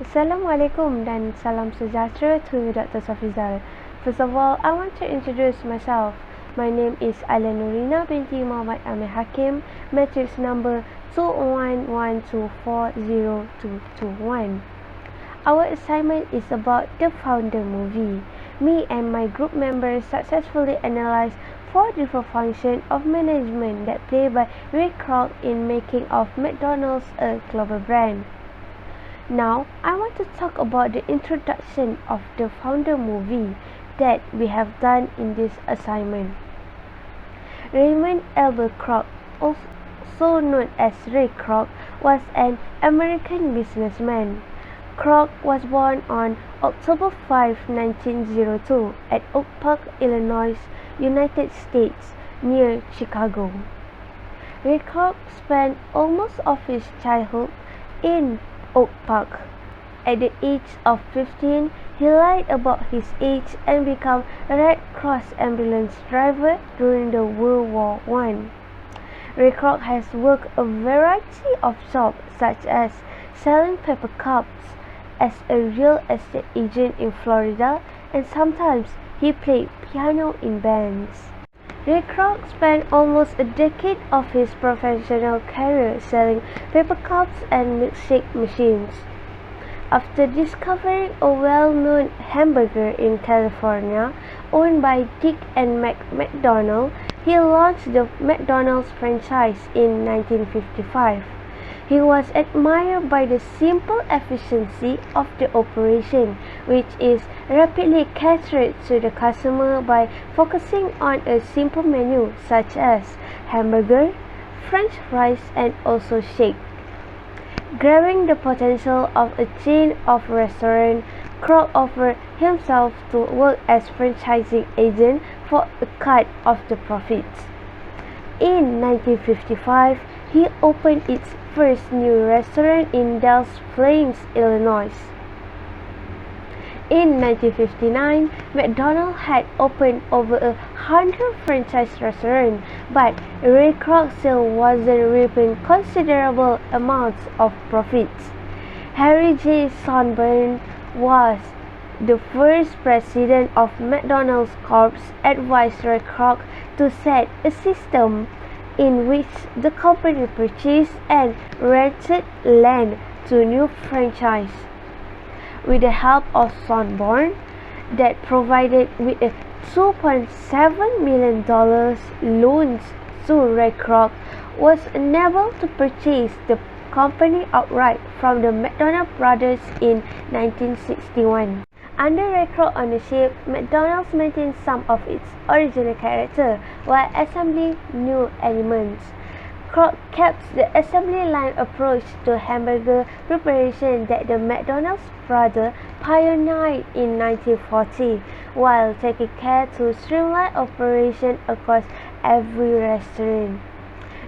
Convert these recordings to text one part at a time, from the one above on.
Assalamualaikum dan salam sejahtera to Dr. Safizal. First of all, I want to introduce myself. My name is Alia Nurina binti Muhammad Amir Hakim, matrix number 211240221. Our assignment is about the Founder movie. Me and my group members successfully analysed 4 different functions of management that played by Ray Kroc in making of McDonald's a global brand. Now, I want to talk about the introduction of the Founder movie that we have done in this assignment. Raymond Albert Kroc, also known as Ray Kroc, was an American businessman. Kroc was born on October 5, 1902 at Oak Park, Illinois, United States, near Chicago. Ray Kroc spent almost of his childhood in Oak Park. At the age of 15, he lied about his age and became a Red Cross ambulance driver during the World War I. Ray Kroc has worked a variety of jobs such as selling paper cups, as a real estate agent in Florida, and sometimes he played piano in bands. Ray Kroc spent almost a decade of his professional career selling paper cups and milkshake machines. After discovering a well-known hamburger in California owned by Dick and Mac McDonald, he launched the McDonald's franchise in 1955. He was admired by the simple efficiency of the operation, which is rapidly catered to the customer by focusing on a simple menu such as hamburger, french fries, and also shake. Grabbing the potential of a chain of restaurants, Kroc offered himself to work as franchising agent for a cut of the profits. In 1955, he opened its first new restaurant in Des Plaines, Illinois. In 1959, McDonald's had opened over 100 franchise restaurants, but Ray Kroc still wasn't reaping considerable amounts of profits. Harry J. Sonburn was the first president of McDonald's Corp. Advised Ray Kroc to set a system in which the company purchased and rented land to new franchise. With the help of Sonborn, that provided with a $2.7 million loans to Ray Kroc, was unable to purchase the company outright from the McDonald brothers in 1961. Under Ray Kroc ownership, McDonald's maintained some of its original character while assembling new elements. Kroc kept the assembly line approach to hamburger preparation that the McDonald's brothers pioneered in 1940, while taking care to streamline operation across every restaurant.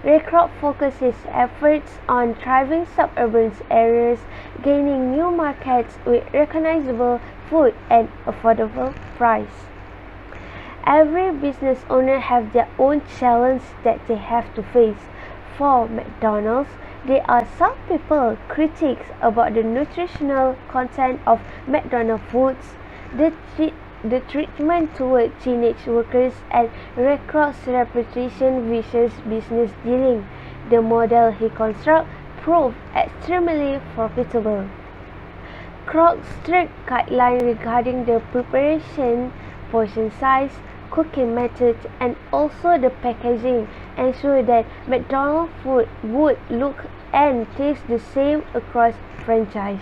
Ray Kroc focused his efforts on thriving suburban areas, gaining new markets with recognizable food and affordable price. Every business owner has their own challenge that they have to face. For McDonald's, there are some people critics about the nutritional content of McDonald's foods, the treatment toward teenage workers, and Ray Kroc's reputation vicious business dealing. The model he constructed proved extremely profitable. Kroc's strict guidelines regarding the preparation, portion size, cooking methods, and also the packaging ensure that McDonald's food would look and taste the same across franchise.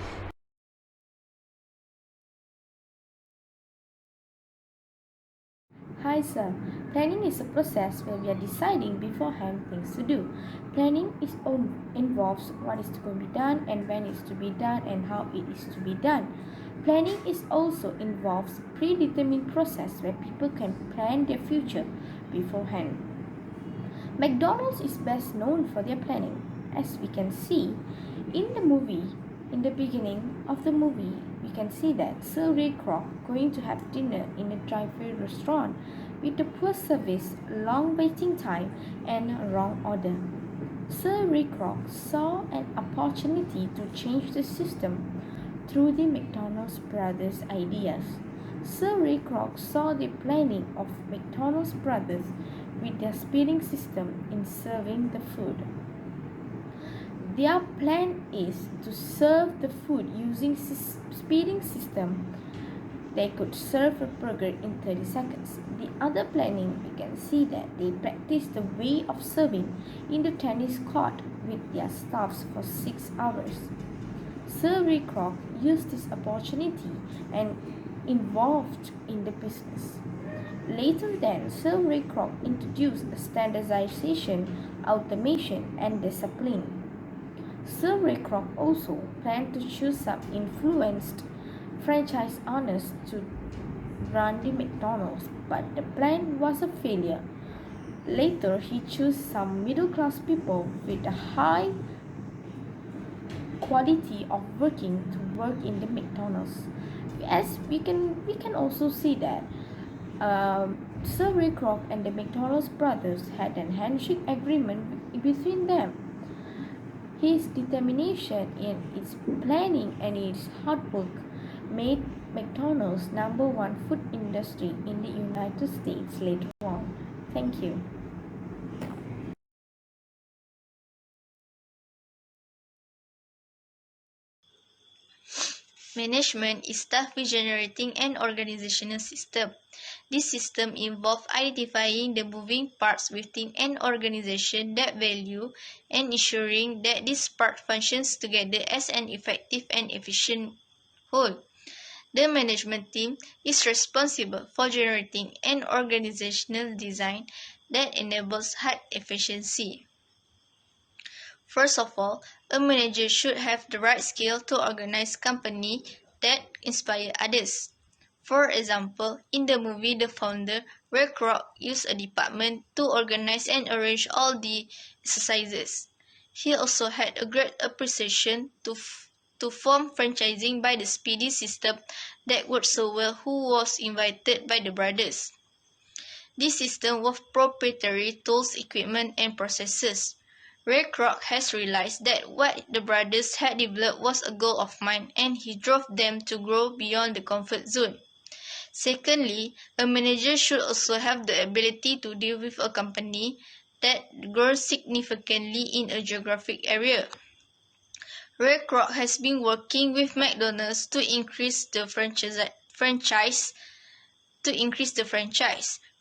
Hi sir, planning is a process where we are deciding beforehand things to do. Planning involves what is to be done and when it's to be done and how it is to be done. Planning is also involves predetermined process where people can plan their future beforehand. McDonald's is best known for their planning. As we can see in the movie, in the beginning of the movie, we can see that Sir Ray Kroc going to have dinner in a drive-thru restaurant with the poor service, long waiting time, and wrong order. Sir Ray Kroc saw an opportunity to change the system. through the McDonald's brothers' ideas. Sir Ray Kroc saw the planning of McDonald's brothers with their speeding system in serving the food. Their plan is to serve the food using speeding system. They could serve a burger in 30 seconds. The other planning, we can see that they practice the way of serving in the tennis court with their staffs for 6 hours. Sir Ray Kroc used this opportunity and involved in the business. Later then, Sir Ray Kroc introduced standardization, automation, and discipline. Sir Ray Kroc also planned to choose some influenced franchise owners to run the McDonald's, but the plan was a failure. Later, he chose some middle-class people with a high quality of working to work in the McDonald's. As we can also see that Sir Ray Kroc and the McDonald's brothers had an handshake agreement between them. His determination in its planning and its hard work made McDonald's #1 food industry in the United States later on. Thank you. Management is staff generating an organizational system. This system involves identifying the moving parts within an organization that value and ensuring that these parts functions together as an effective and efficient whole. The management team is responsible for generating an organizational design that enables high efficiency. First of all, a manager should have the right skill to organize company that inspire others. For example, in the movie The Founder, Ray Kroc used a department to organize and arrange all the exercises. He also had a great appreciation to form franchising by the speedy system that worked so well who was invited by the brothers. This system was proprietary tools, equipment, and processes. Ray Kroc has realized that what the brothers had developed was a goal of mine, and he drove them to grow beyond the comfort zone. Secondly, a manager should also have the ability to deal with a company that grows significantly in a geographic area. Ray Kroc has been working with McDonald's to increase the franchise.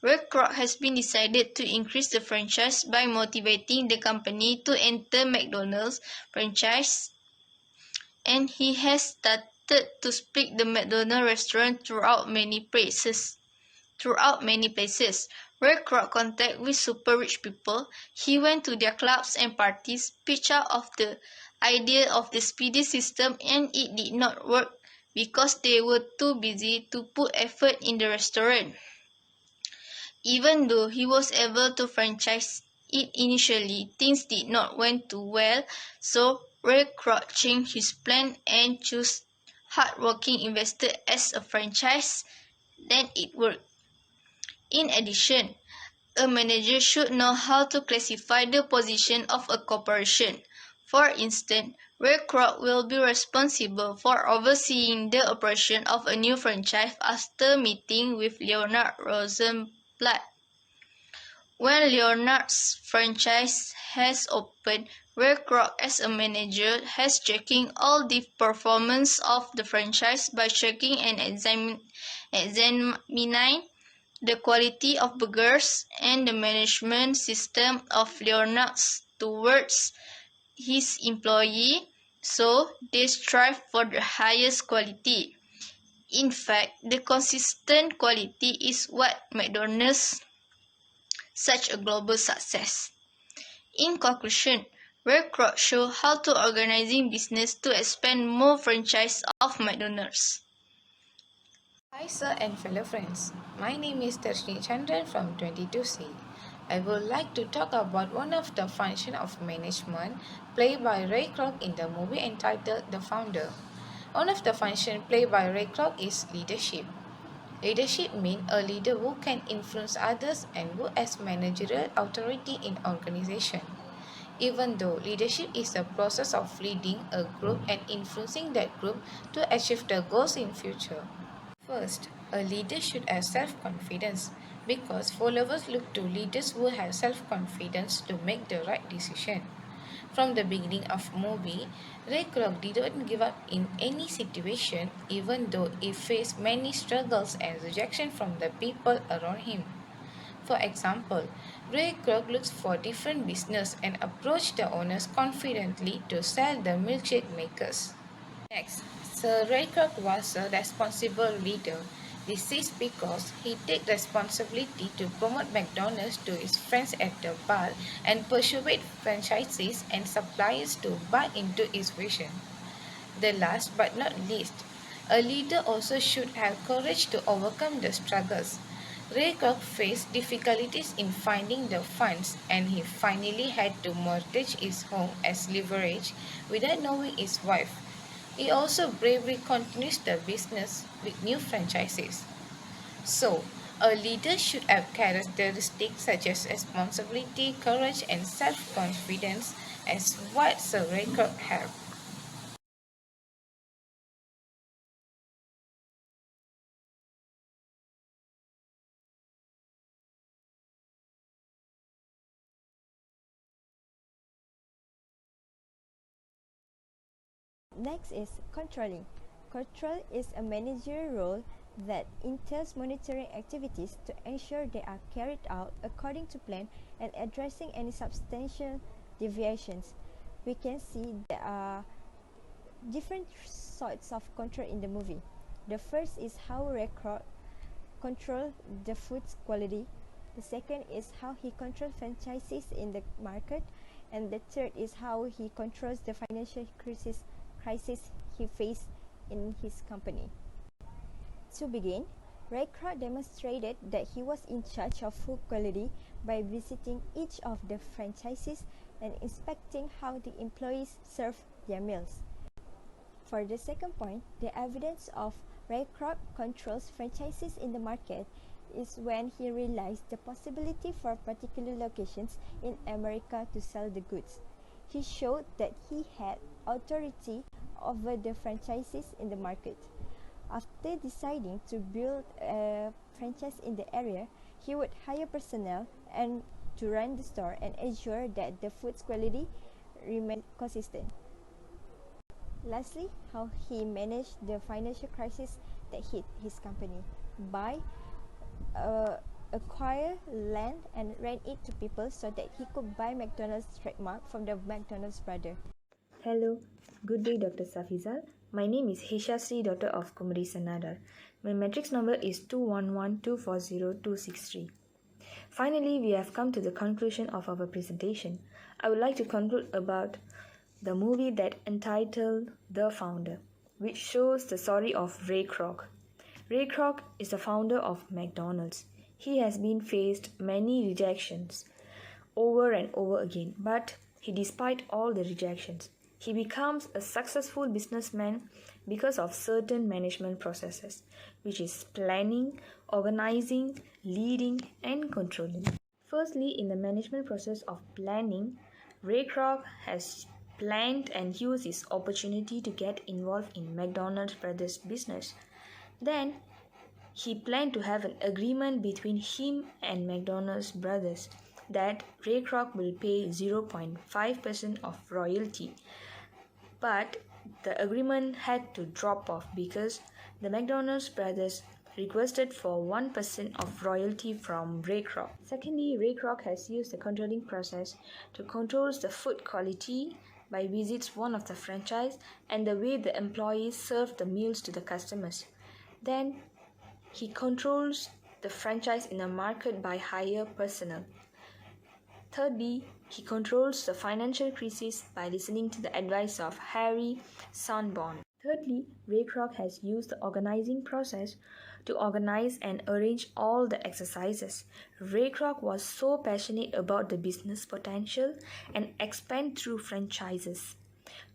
Ray Kroc has been decided to increase the franchise by motivating the company to enter McDonald's franchise, and he has started to split the McDonald's restaurant throughout many places. Ray Kroc contacted with super rich people. He went to their clubs and parties, pitched out of the idea of the speedy system, and it did not work because they were too busy to put effort in the restaurant. Even though he was able to franchise it initially, things did not went too well, so Ray Kroc changed his plan and chose hard-working investors as a franchise. Then it worked. In addition, a manager should know how to classify the position of a corporation. For instance, Ray Kroc will be responsible for overseeing the operation of a new franchise after meeting with Leonard Rosenblatt. When Leonard's franchise has opened, Ray Kroc as a manager has checking all the performance of the franchise by checking and examining the quality of burgers and the management system of Leonard's towards his employee, so they strive for the highest quality. In fact, the consistent quality is what McDonald's such a global success. In conclusion, Ray Kroc showed how to organizing business to expand more franchise of McDonald's. Hi sir and fellow friends, my name is Darshini Chandran from 22C. I would like to talk about one of the functions of management played by Ray Kroc in the movie entitled The Founder. One of the functions played by Ray Kroc is leadership. Leadership means a leader who can influence others and who has managerial authority in organization. even though leadership is the process of leading a group and influencing that group to achieve the goals in future. First, a leader should have self-confidence because followers look to leaders who have self-confidence to make the right decision. From the beginning of movie, Ray Kroc didn't give up in any situation even though he faced many struggles and rejection from the people around him. For example, Ray Kroc looks for different business and approached the owners confidently to sell the milkshake makers. Next, Sir Ray Kroc was a responsible leader. This is because he took responsibility to promote McDonald's to his friends at the bar and persuade franchisees and suppliers to buy into his vision. The last but not least, a leader also should have courage to overcome the struggles. Ray Kroc faced difficulties in finding the funds and he finally had to mortgage his home as leverage without knowing his wife. He also bravely continues the business with new franchises. So, a leader should have characteristics such as responsibility, courage, and self-confidence as what Sir Ray Kroc had. Next is controlling. Control is a managerial role that entails monitoring activities to ensure they are carried out according to plan and addressing any substantial deviations. We can see there are different sorts of control in the movie. The first is how Ray Kroc control the food's quality. The second is how he controls franchises in the market, and the third is how he controls the financial crisis he faced in his company. To begin, Ray Kroc demonstrated that he was in charge of food quality by visiting each of the franchises and inspecting how the employees served their meals. For the second point, the evidence of Ray Kroc controls franchises in the market is when he realized the possibility for particular locations in America to sell the goods. He showed that he had authority over the franchises in the market. After deciding to build a franchise in the area, he would hire personnel and to run the store and ensure that the food's quality remained consistent. Lastly, how he managed the financial crisis that hit his company by acquire land and rent it to people so that he could buy McDonald's trademark from the McDonald's brother. Hello, good day Dr. Safizal. My name is Hishasri, daughter of Kumari Sanadar. My matrix number is 211240263. Finally, we have come to the conclusion of our presentation. I would like to conclude about the movie that entitled The Founder, which shows the story of Ray Kroc. Ray Kroc is the founder of McDonald's. He has been faced many rejections over and over again, but despite all the rejections, he becomes a successful businessman because of certain management processes, which is planning, organizing, leading, and controlling. Firstly, in the management process of planning, Ray Kroc has planned and used his opportunity to get involved in McDonald's brothers' business. Then, he planned to have an agreement between him and McDonald's brothers that Ray Kroc will pay 0.5% of royalty. But the agreement had to drop off because the McDonald's brothers requested for 1% of royalty from Ray Kroc. Secondly, Ray Kroc has used the controlling process to control the food quality by visits one of the franchise and the way the employees serve the meals to the customers. Then he controls the franchise in the market by hire personnel. Thirdly, he controls the financial crisis by listening to the advice of Harry Sanborn. Thirdly, Ray Kroc has used the organizing process to organize and arrange all the exercises. Ray Kroc was so passionate about the business potential and expand through franchises.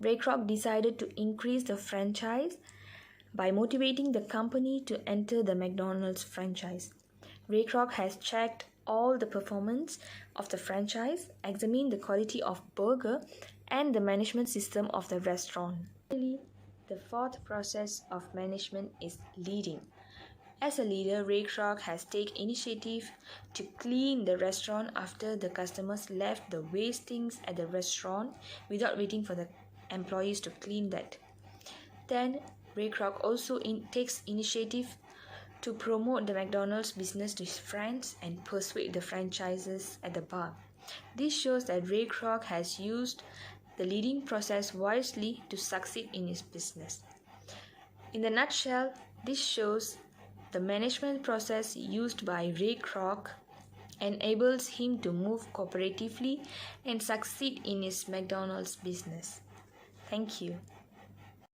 Ray Kroc decided to increase the franchise by motivating the company to enter the McDonald's franchise. Ray Kroc has checked all the performance of the franchise, examine the quality of burger and the management system of the restaurant. Finally, the fourth process of management is leading. As a leader, Ray Kroc has taken initiative to clean the restaurant after the customers left the waste things at the restaurant without waiting for the employees to clean that. Then, Ray Kroc also takes initiative to promote the McDonald's business to his friends and persuade the franchises at the bar. This shows that Ray Kroc has used the leading process wisely to succeed in his business. In a nutshell, this shows the management process used by Ray Kroc enables him to move cooperatively and succeed in his McDonald's business. Thank you.